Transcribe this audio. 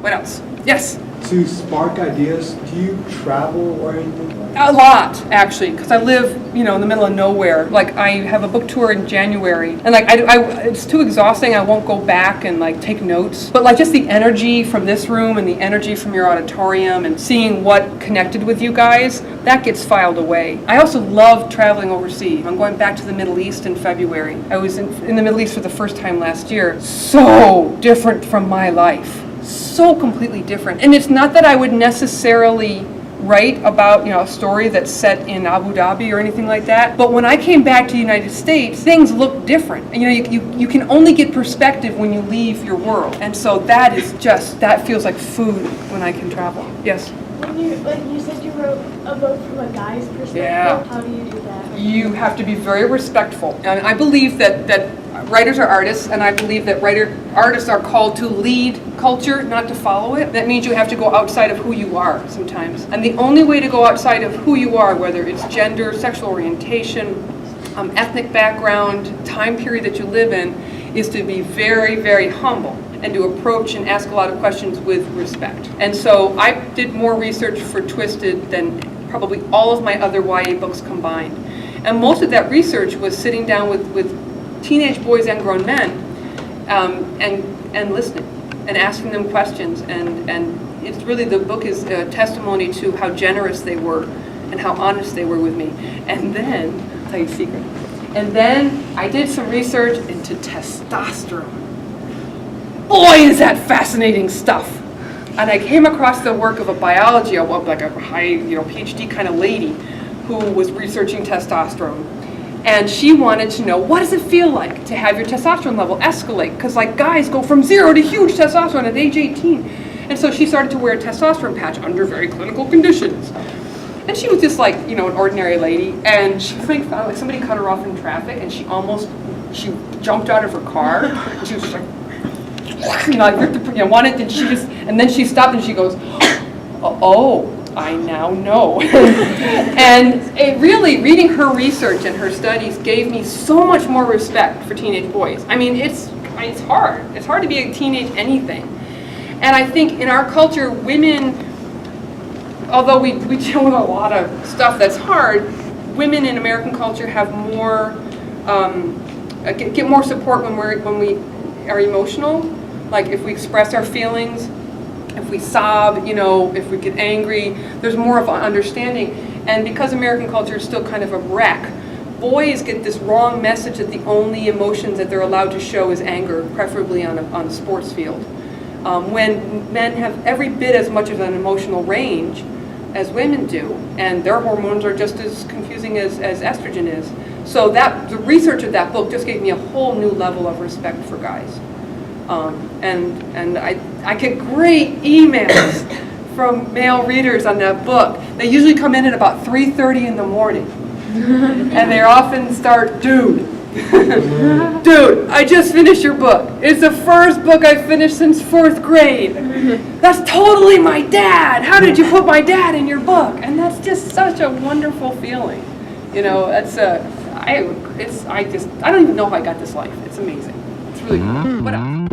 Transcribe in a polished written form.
What else? Yes? To spark ideas, do you travel or anything? A lot, actually, because I live, in the middle of nowhere. Like, I have a book tour in January, and like, it's too exhausting. I won't go back and like take notes. But like, just the energy from this room and the energy from your auditorium, and seeing what connected with you guys, that gets filed away. I also love traveling overseas. I'm going back to the Middle East in February. I was in the Middle East for the first time last year. So different from my life. So completely different. And it's not that I would necessarily write about a story that's set in Abu Dhabi or anything like that, but when I came back to the United States, things look different. You can only get perspective when you leave your world, and so that feels like food when I can travel. Yes? When you said you wrote a book from a guy's perspective, Yeah. How do you do that? You have to be very respectful. And I believe that writers are artists, and I believe that artists are called to lead culture, not to follow it. That means you have to go outside of who you are sometimes. And the only way to go outside of who you are, whether it's gender, sexual orientation, ethnic background, time period that you live in, is to be very, very humble and to approach and ask a lot of questions with respect. And so I did more research for Twisted than probably all of my other YA books combined. And most of that research was sitting down with teenage boys and grown men and listening and asking them questions. And it's really, the book is a testimony to how generous they were and how honest they were with me. And then, I'll tell you a secret, and then I did some research into testosterone. Boy, is that fascinating stuff. And I came across the work of a biology, like a high, PhD kind of lady who was researching testosterone. And she wanted to know, what does it feel like to have your testosterone level escalate? Because like guys go from 0 to huge testosterone at age 18. And so she started to wear a testosterone patch under very clinical conditions. And she was just like, an ordinary lady. And she found like somebody cut her off in traffic, and she jumped out of her car. And she was just like, wanted, and then she stopped and she goes, oh, I now know. And it really, reading her research and her studies gave me so much more respect for teenage boys. I mean, it's hard. It's hard to be a teenage anything. And I think in our culture, women, although we deal with a lot of stuff that's hard, women in American culture have more, get more support when we are emotional. Like if we express our feelings, if we sob, if we get angry, there's more of an understanding. And because American culture is still kind of a wreck, boys get this wrong message that the only emotions that they're allowed to show is anger, preferably on a sports field. When men have every bit as much of an emotional range as women do, and their hormones are just as confusing as estrogen is. So the research of that book just gave me a whole new level of respect for guys. And I get great emails from male readers on that book. They usually come in at about 3:30 in the morning. And they often start, dude, I just finished your book. It's the first book I've finished since 4th grade. That's totally my dad. How did you put my dad in your book? And that's just such a wonderful feeling. I don't even know how I got this life. It's amazing. It's really cool. What else?